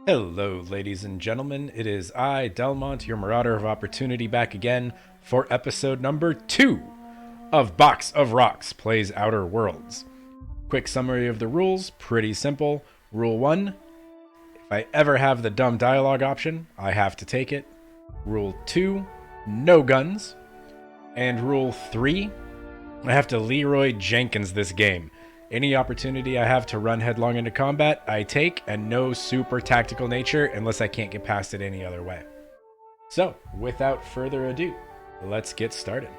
Hello, ladies and gentlemen. It is I, Delmont, your Marauder of Opportunity, back again for episode number 2 of Box of Rocks Plays Outer Worlds. Quick summary of the rules, pretty simple. Rule 1, if I ever have the dumb dialogue option, I have to take it. Rule 2, no guns. And Rule 3, I have to Leroy Jenkins this game. Any opportunity I have to run headlong into combat, I take, and no super tactical nature unless I can't get past it any other way. So, without further ado, let's get started.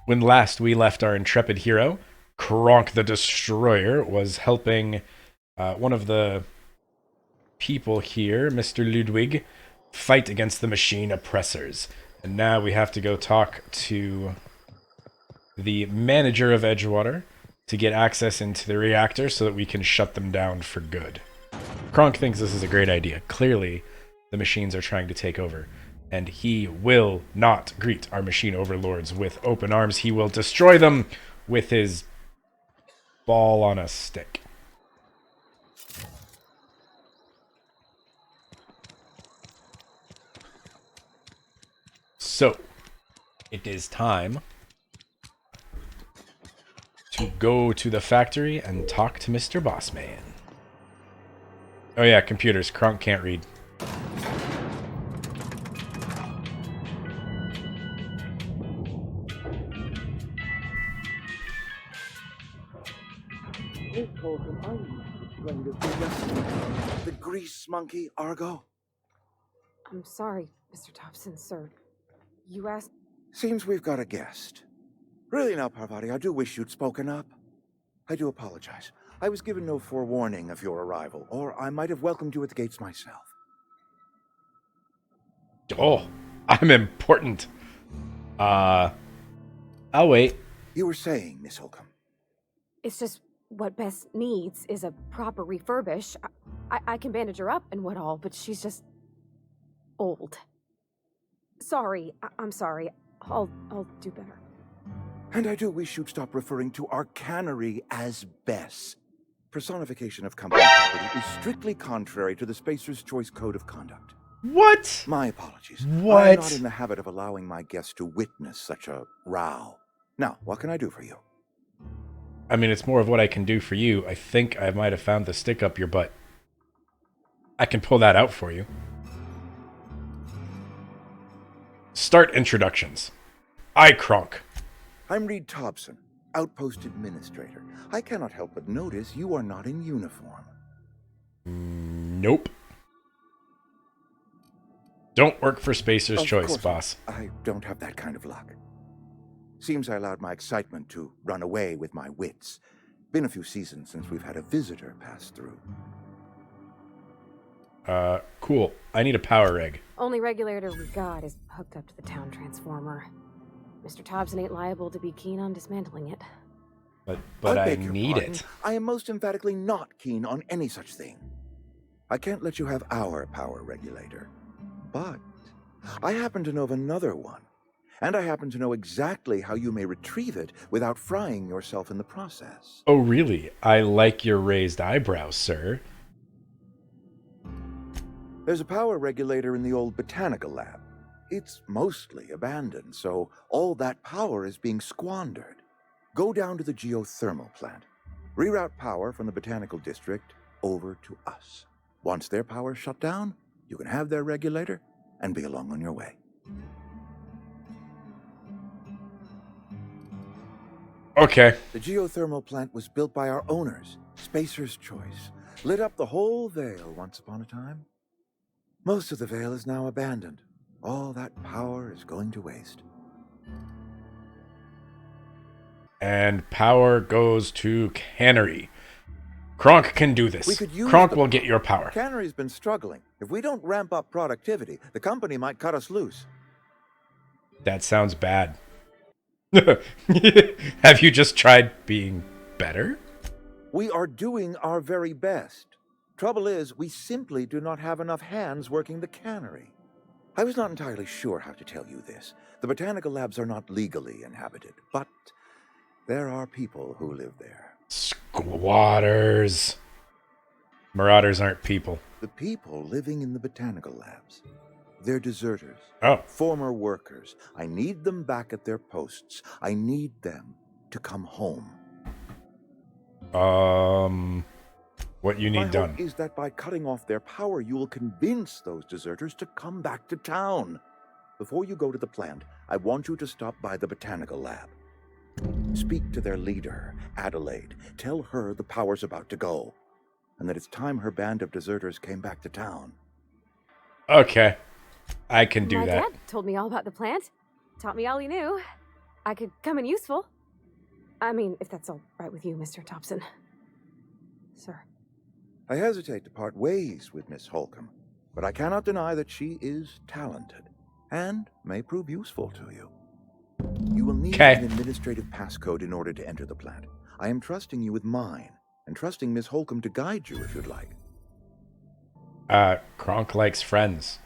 When last we left our intrepid hero, Kronk the Destroyer was helping one of the people here, Mr. Ludwig, fight against the machine oppressors. And now we have to go talk to the manager of Edgewater to get access into the reactor so that we can shut them down for good. Kronk thinks this is a great idea. Clearly, the machines are trying to take over, and he will not greet our machine overlords with open arms. He will destroy them with his ball on a stick. So, it is time to go to the factory and talk to Mr. Bossman. Oh yeah, computers. Kronk can't read. The grease monkey, Argo? I'm sorry, Mr. Thompson, sir. You asked... Seems we've got a guest. Really now, Parvati, I do wish you'd spoken up. I do apologize. I was given no forewarning of your arrival, or I might have welcomed you at the gates myself. Oh, I'm important. I'll wait. You were saying, Miss Holcomb. It's just what Bess needs is a proper refurbish. I can bandage her up and what all, but she's just... old. Sorry, I'm sorry. I'll do better. And I do wish you'd stop referring to our cannery as Bess. Personification of company property is strictly contrary to the Spacer's Choice Code of Conduct. What? My apologies. What? I'm not in the habit of allowing my guests to witness such a row. Now, what can I do for you? I mean, it's more of what I can do for you. I think I might have found the stick up your butt. I can pull that out for you. Start introductions. I, Kronk. I'm Reed Thompson, Outpost Administrator. I cannot help but notice you are not in uniform. Nope. Don't work for Spacer's Of Choice, course boss. I don't have that kind of luck. Seems I allowed my excitement to run away with my wits. Been a few seasons since we've had a visitor pass through. Cool. I need a power rig. Only regulator we got is hooked up to the town transformer. Mr. Thompson ain't liable to be keen on dismantling it. But I beg your need pardon. it. I am most emphatically not keen on any such thing. I can't let you have our power regulator. But I happen to know of another one. And I happen to know exactly how you may retrieve it without frying yourself in the process. Oh, really? I like your raised eyebrows, sir. There's a power regulator in the old botanical lab. It's mostly abandoned, so all that power is being squandered. Go down to the geothermal plant. Reroute power from the botanical district over to us. Once their power's shut down, you can have their regulator and be along on your way. Okay. The geothermal plant was built by our owners, Spacer's Choice. Lit up the whole Vale once upon a time. Most of the Vale is now abandoned. All that power is going to waste. And power goes to Cannery. Kronk can do this. We could use Kronk will get your power. Cannery's been struggling. If we don't ramp up productivity, the company might cut us loose. That sounds bad. Have you just tried being better? We are doing our very best. Trouble is, we simply do not have enough hands working the cannery. I was not entirely sure how to tell you this. The botanical labs are not legally inhabited, but there are people who live there. Squatters. Marauders aren't people. The people living in the botanical labs. They're deserters. Oh. Former workers. I need them back at their posts. I need them to come home. What you need My done? hope is that by cutting off their power, you will convince those deserters to come back to town. Before you go to the plant, I want you to stop by the botanical lab. Speak to their leader, Adelaide. Tell her the power's about to go, and that it's time her band of deserters came back to town. Okay. I can do My that. dad told me all about the plant. Taught me all he knew. I could come in useful. I mean, if that's all right with you, Mr. Thompson. Sir. I hesitate to part ways with Miss Holcomb, but I cannot deny that she is talented and may prove useful to you. You will need an administrative passcode in order to enter the plant. I am trusting you with mine, and trusting Miss Holcomb to guide you if you'd like. Kronk likes friends.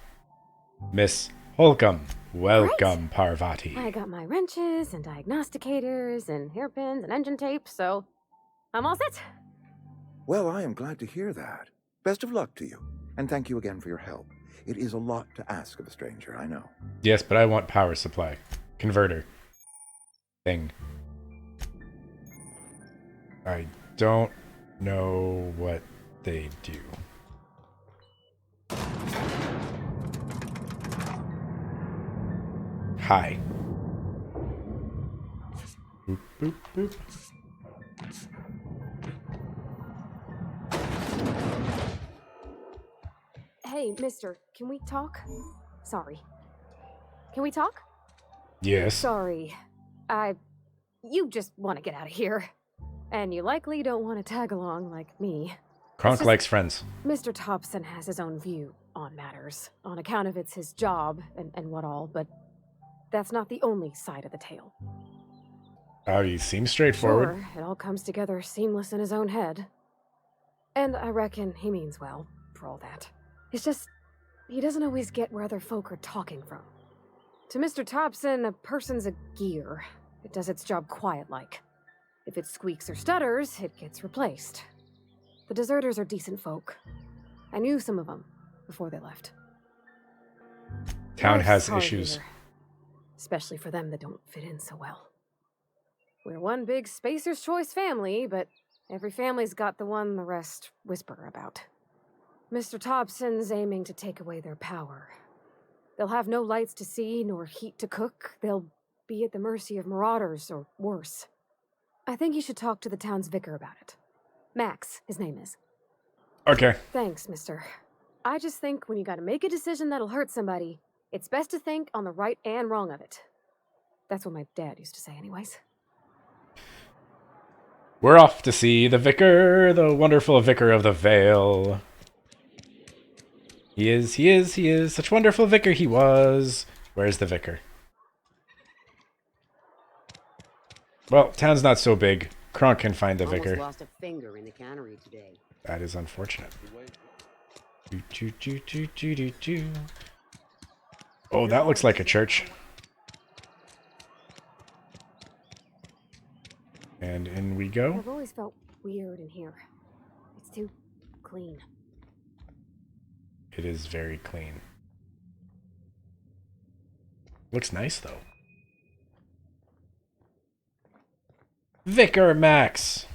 Miss Holcomb, welcome, right. Parvati. I got my wrenches and diagnosticators and hairpins and engine tape, so I'm all set. Well, I am glad to hear that. Best of luck to you, and thank you again for your help. It is a lot to ask of a stranger, I know. Yes, but I want power supply. Converter. Thing. I don't know what they do. Hi. Boop, boop, boop. Hey, mister, can we talk? Sorry. Can we talk? Yes. Sorry. You just want to get out of here. And you likely don't want to tag along like me. Kronk likes friends. Mr. Thompson has his own view on matters, on account of it's his job and what all, but that's not the only side of the tale. Oh, you seem straightforward. Sure, it all comes together seamless in his own head. And I reckon he means well, for all that. It's just, he doesn't always get where other folk are talking from. To Mr. Thompson, a person's a gear. It does its job quiet-like. If it squeaks or stutters, it gets replaced. The deserters are decent folk. I knew some of them before they left. Town has issues. Either. Especially for them that don't fit in so well. We're one big Spacer's Choice family, but every family's got the one the rest whisper about. Mr. Thompson's aiming to take away their power. They'll have no lights to see, nor heat to cook. They'll be at the mercy of marauders, or worse. I think you should talk to the town's vicar about it. Max, his name is. Okay. Thanks, mister. I just think when you gotta make a decision that'll hurt somebody, it's best to think on the right and wrong of it. That's what my dad used to say anyways. We're off to see the vicar, the wonderful vicar of the Vale. He is. Such wonderful vicar he was. Where's the vicar? Well, town's not so big. Kronk can find the vicar. Lost a finger in the cannery today. That is unfortunate. Oh, that looks like a church. And in we go. I've always felt weird in here. It's too clean. It is very clean. Looks nice, though. Vicar Max!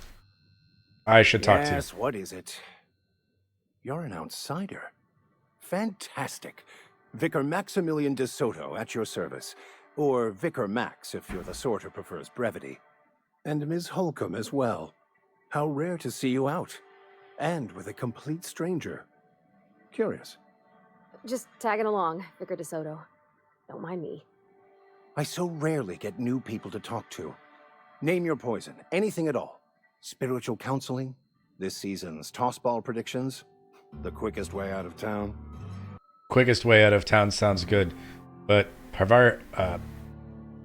I should talk to you. Yes, what is it? You're an outsider. Fantastic. Vicar Maximilian de Soto at your service. Or Vicar Max, if you're the sort who prefers brevity. And Ms. Holcomb as well. How rare to see you out. And with a complete stranger. Curious. Just tagging along, Vicar de Soto. Don't mind me. I so rarely get new people to talk to. Name your poison, anything at all. Spiritual counseling, this season's tossball predictions, the quickest way out of town. Quickest way out of town sounds good, but Parvar,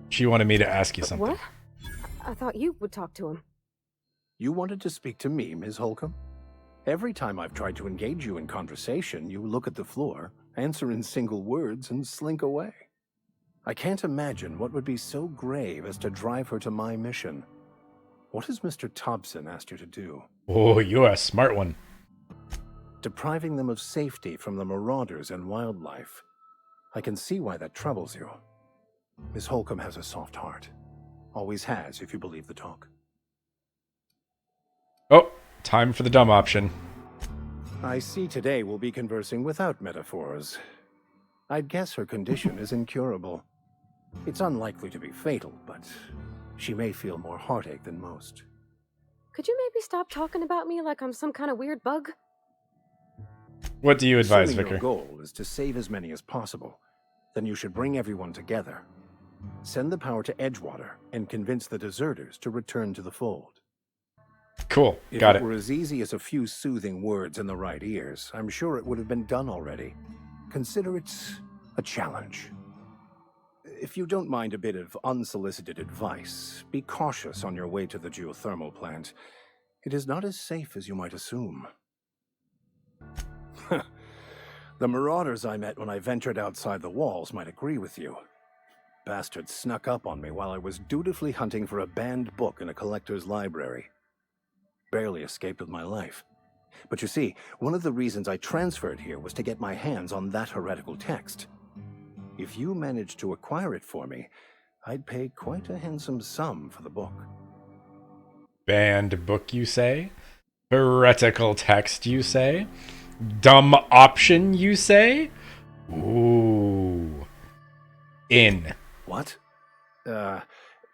she wanted me to ask you something. What? I thought you would talk to him. You wanted to speak to me, Ms. Holcomb? Every time I've tried to engage you in conversation, you look at the floor, answer in single words, and slink away. I can't imagine what would be so grave as to drive her to my mission. What has Mr. Thompson asked you to do? Oh, you're a smart one. depriving them of safety from the marauders and wildlife. I can see why that troubles you. Miss Holcomb has a soft heart. Always has, if you believe the talk. Oh, time for the dumb option. I see today we'll be conversing without metaphors. I'd guess her condition is incurable. It's unlikely to be fatal, but she may feel more heartache than most. Could you maybe stop talking about me like I'm some kind of weird bug? What do you advise, Assuming Vicar? your goal is to save as many as possible, then you should bring everyone together. Send the power to Edgewater and convince the deserters to return to the fold. Cool, If got it it. were as easy as a few soothing words in the right ears, I'm sure it would have been done already. Consider it a challenge. If you don't mind a bit of unsolicited advice, be cautious on your way to the geothermal plant. It is not as safe as you might assume. The marauders I met when I ventured outside the walls might agree with you. Bastards snuck up on me while I was dutifully hunting for a banned book in a collector's library. Barely escaped with my life. But you see, one of the reasons I transferred here was to get my hands on that heretical text. If you managed to acquire it for me, I'd pay quite a handsome sum for the book. Banned book, you say? Heretical text, you say? Dumb option, you say? Ooh. In. What?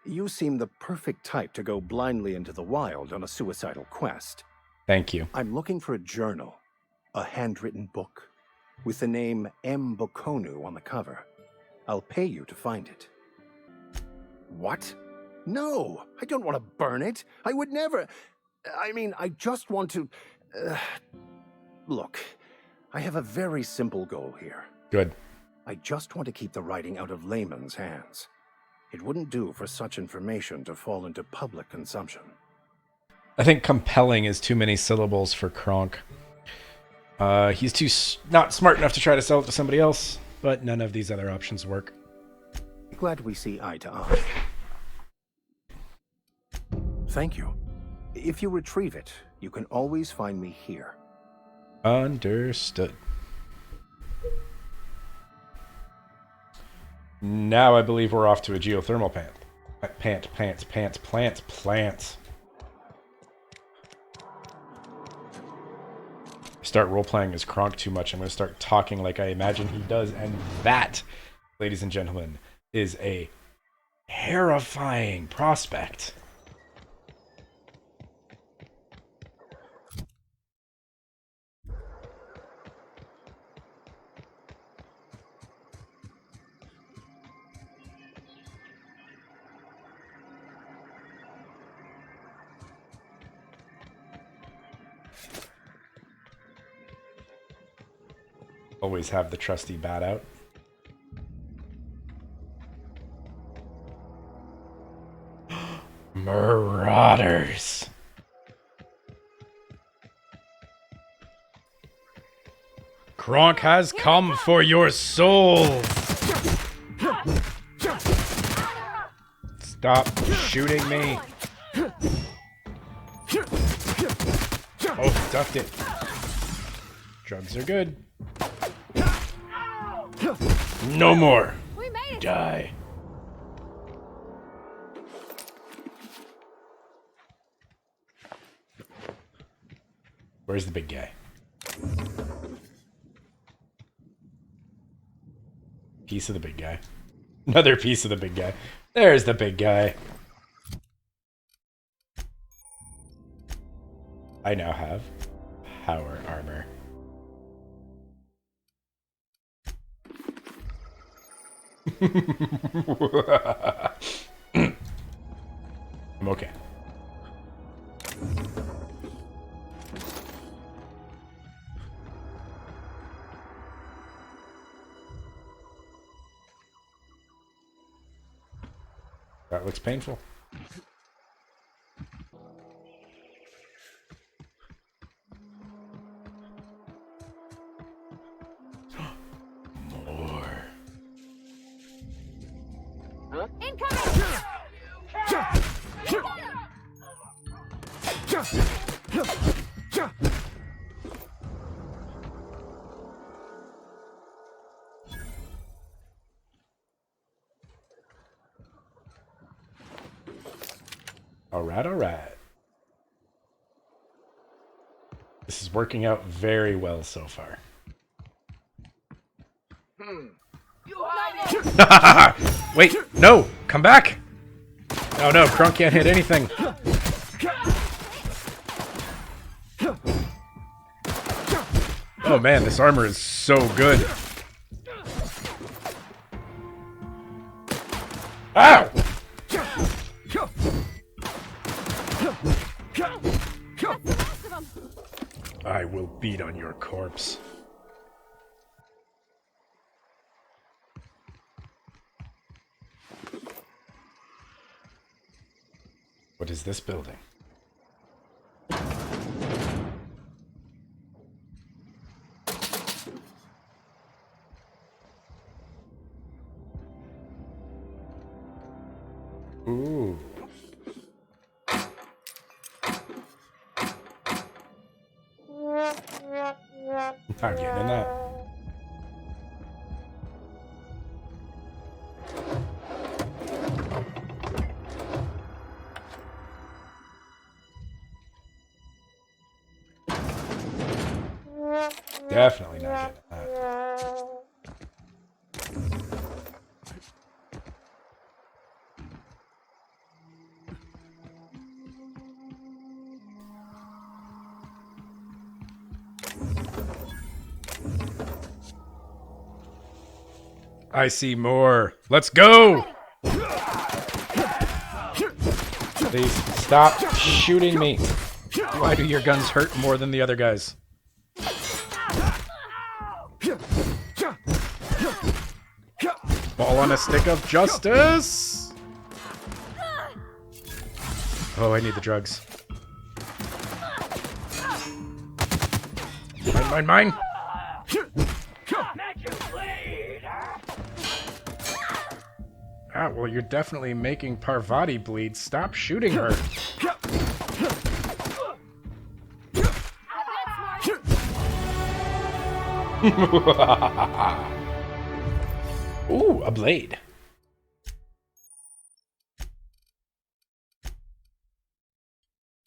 You seem the perfect type to go blindly into the wild on a suicidal quest. Thank you. I'm looking for a journal, a handwritten book, with the name M. Bokonu on the cover. I'll pay you to find it. What? No, I don't want to burn it. I would never. I mean, I just want to. Look, I have a very simple goal here. Good. I just want to keep the writing out of layman's hands. It wouldn't do for such information to fall into public consumption. I think compelling is too many syllables for Kronk. He's not smart enough to try to sell it to somebody else, but none of these other options work. Glad we see eye to eye. Thank you. If you retrieve it, you can always find me here. Understood. Now I believe we're off to a geothermal plant. Start role-playing as Kronk too much, I'm going to start talking like I imagine he does, and that, ladies and gentlemen, is a terrifying prospect. Always have the trusty bat out. Marauders. Kronk has come for your souls. Stop shooting me. Oh, ducked it. Drugs are good. No more. We made it! Die. Where's the big guy? Piece of the big guy. Another piece of the big guy. There's the big guy. I now have power armor. I'm okay. That looks painful. More. Incoming! Alright, alright. This is working out very well so far. Wait, no! Come back! Oh no, Kronk can't hit anything. Oh man, this armor is so good. Ow! I will beat on your corpse. What is this building? Ooh. I'm getting in that. Definitely not getting that. I see more. Let's go! Please stop shooting me. Why do your guns hurt more than the other guys? Ball on a stick of justice! Oh, I need the drugs. Mine, mine, mine! Ah, well, you're definitely making Parvati bleed. Stop shooting her. Ooh, a blade.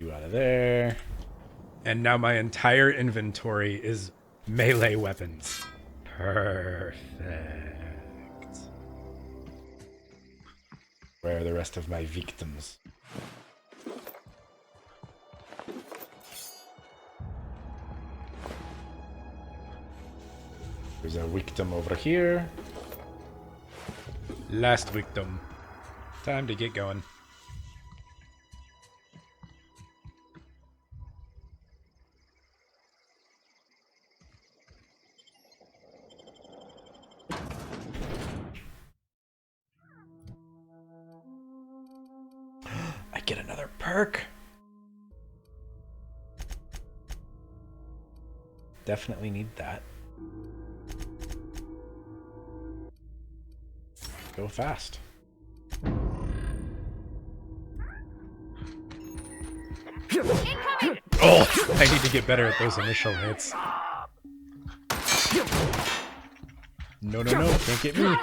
You out of there. And now my entire inventory is melee weapons. Perfect. Where are the rest of my victims? There's a victim over here. Last victim. Time to get going. I get another perk. Definitely need that. Go fast. Oh, I need to get better at those initial hits. No, no, no, can't get me.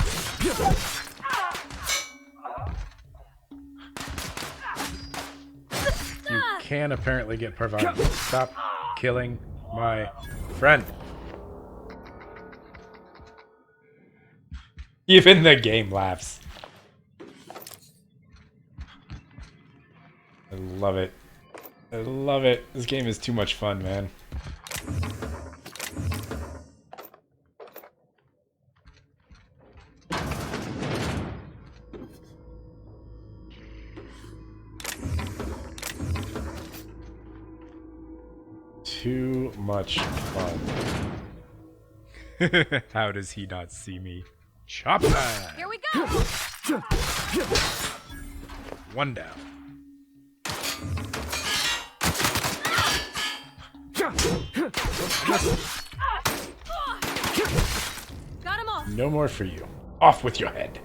You can apparently get Parvati. Stop killing my friend. Even the game laughs. I love it. I love it. This game is too much fun, man. Too much fun. How does he not see me? Chop time! Here we go! One down. Got him off! No more for you. Off with your head.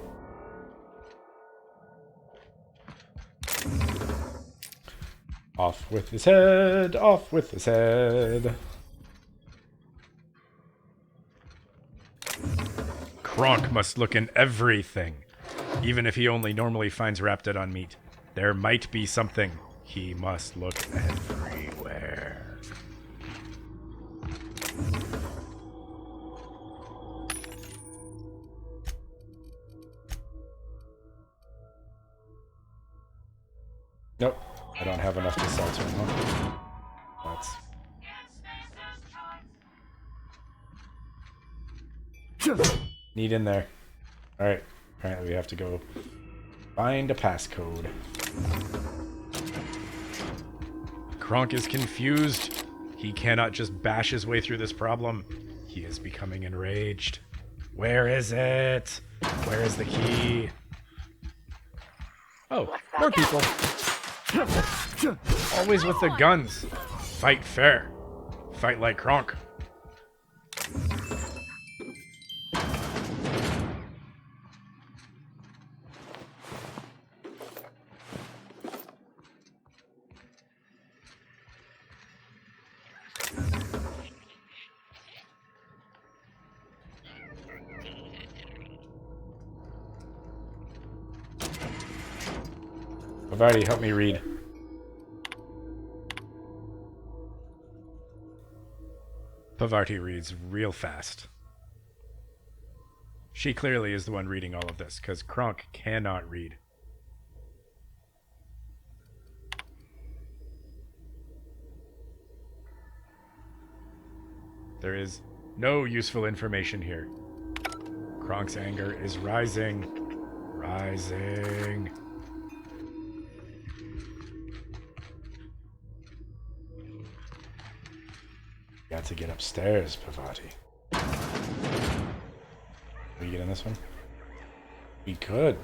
Off with his head. Off with his head. Kronk must look in everything. Even if he only normally finds Raptid on meat. There might be something He must look everywhere. Nope, I don't have enough to sell to him, huh? That's... Need in there. Alright, apparently we have to go find a passcode. Kronk is confused. He cannot just bash his way through this problem. He is becoming enraged. Where is it? Where is the key? Oh, more people. Always with the guns. Fight fair. Fight like Kronk. Pavarti, help me read. Pavarti reads real fast. She clearly is the one reading all of this, because Kronk cannot read. There is no useful information here. Kronk's anger is rising. Rising. Got to get upstairs, Pavarti. Can we get in this one? We could.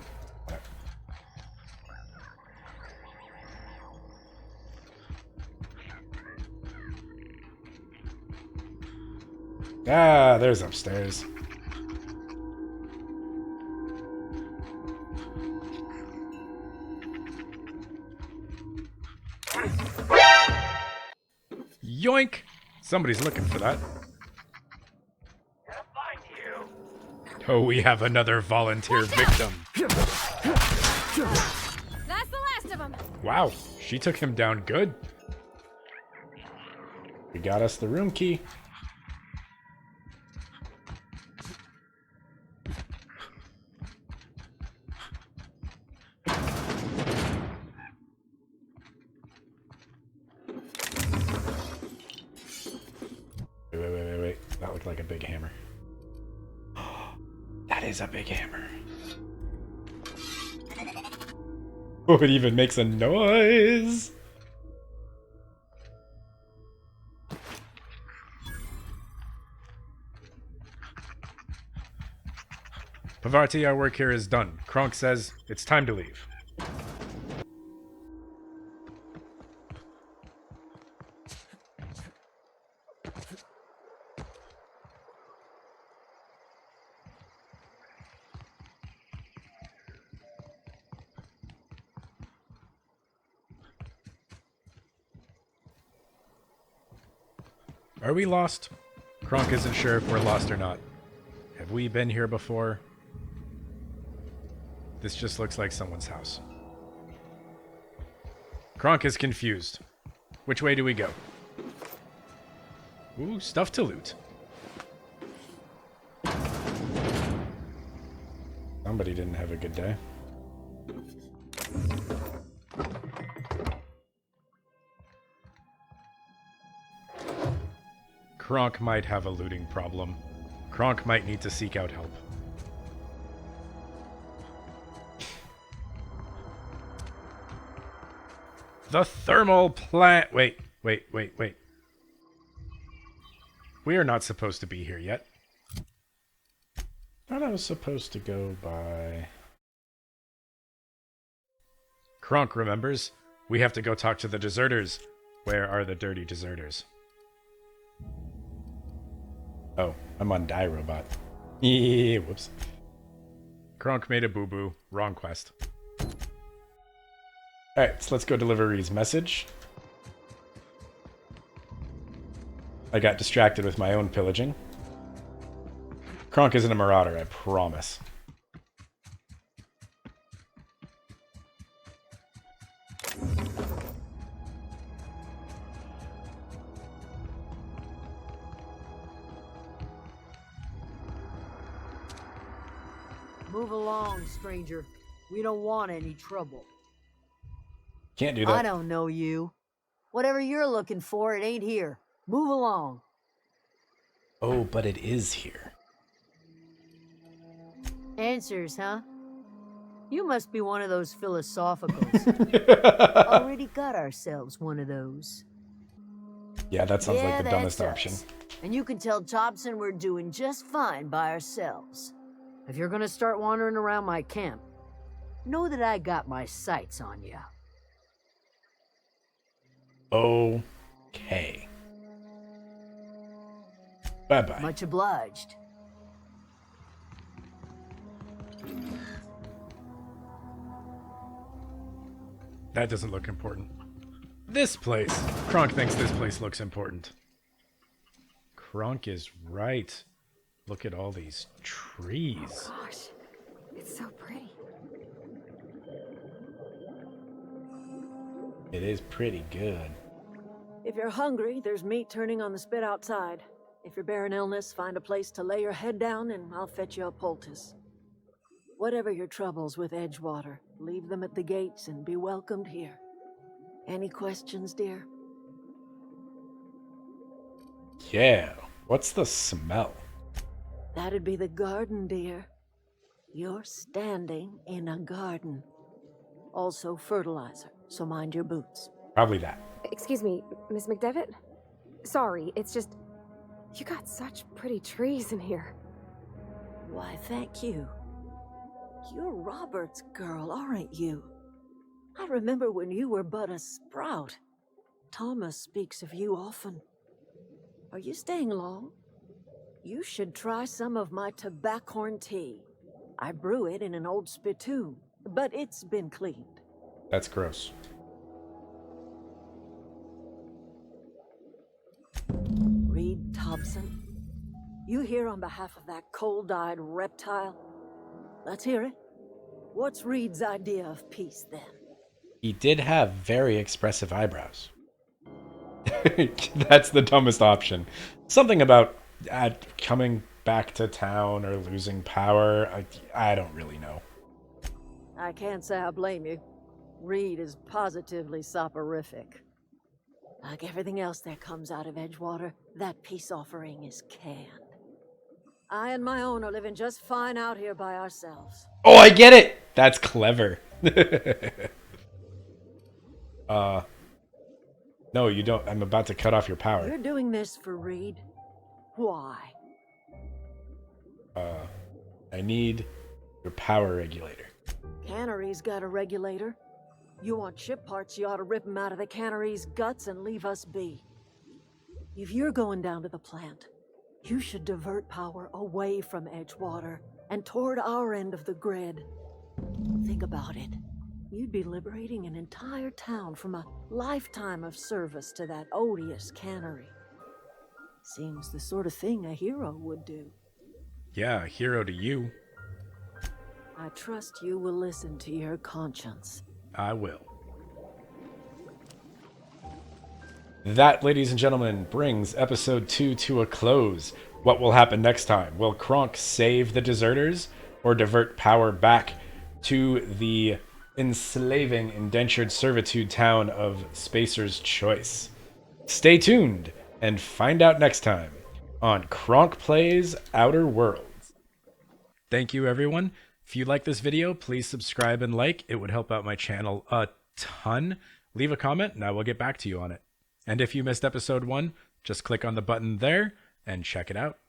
Ah, there's upstairs. Yoink! Somebody's looking for that. Oh, we have another volunteer victim. That's the last of them. Wow, she took him down good. We got us the room key. Wait. That looked like a big hammer. That is a big hammer. Oh, it even makes a noise. Pavarti, our work here is done. Kronk says it's time to leave. Are we lost? Kronk isn't sure if we're lost or not. Have we been here before? This just looks like someone's house. Kronk is confused. Which way do we go? Ooh, stuff to loot. Somebody didn't have a good day. Kronk might have a looting problem. Kronk might need to seek out help. The thermal plant. Wait. We are not supposed to be here yet. Thought I was supposed to go by... Kronk remembers. We have to go talk to the deserters. Where are the dirty deserters? Oh, I'm on Die Robot. Whoops. Kronk made a boo-boo. Wrong quest. Alright, so let's go deliver Reed's message. I got distracted with my own pillaging. Kronk isn't a marauder, I promise. Move along, stranger. We don't want any trouble. Can't do that. I don't know you. Whatever you're looking for, it ain't here. Move along. Oh, but it is here. Answers, huh? You must be one of those philosophicals. Already got ourselves one of those. Yeah, that sounds like the that's dumbest option. us. And you can tell Thompson we're doing just fine by ourselves. If you're gonna start wandering around my camp, know that I got my sights on you. Okay. Bye-bye. Much obliged. That doesn't look important. This place. Kronk thinks this place looks important. Kronk is right. Look at all these trees. Gosh, it's so pretty. It is pretty good. If you're hungry, there's meat turning on the spit outside. If you're bearing illness, find a place to lay your head down and I'll fetch you a poultice. Whatever your troubles with Edgewater, leave them at the gates and be welcomed here. Any questions, dear? Yeah. What's the smell? That'd be the garden, dear. You're standing in a garden. Also fertilizer, so mind your boots. Probably that. Excuse me, Miss McDevitt? Sorry, it's just... You got such pretty trees in here. Why, thank you. You're Robert's girl, aren't you? I remember when you were but a sprout. Thomas speaks of you often. Are you staying long? You should try some of my tobaccorn tea. I brew it in an old spittoon, but it's been cleaned. That's gross. Reed Thompson, you here on behalf of that cold-eyed reptile? Let's hear it. What's Reed's idea of peace, then? He did have very expressive eyebrows. That's the dumbest option. Something about coming back to town or losing power. I don't really know. I can't say I blame you. Reed is positively soporific. Like everything else that comes out of Edgewater, that peace offering is canned. I and my own are living just fine out here by ourselves. Oh, I get it! That's clever. No, you don't. I'm about to cut off your power. You're doing this for Reed. Why? I need your power regulator. Cannery's got a regulator. You want ship parts, you ought to rip them out of the cannery's guts and leave us be. If you're going down to the plant, you should divert power away from Edgewater and toward our end of the grid. Think about it. You'd be liberating an entire town from a lifetime of service to that odious cannery. Seems the sort of thing a hero would do. Yeah, a hero to you. I trust you will listen to your conscience. I will. That, ladies and gentlemen, brings episode 2 to a close. What will happen next time? Will Kronk save the deserters or divert power back to the enslaving indentured servitude town of Spacer's Choice? Stay tuned and find out next time on Kronk Plays Outer Worlds. Thank you, everyone. If you like this video, please subscribe and like. It would help out my channel a ton. Leave a comment and I will get back to you on it. And if you missed episode 1, just click on the button there and check it out.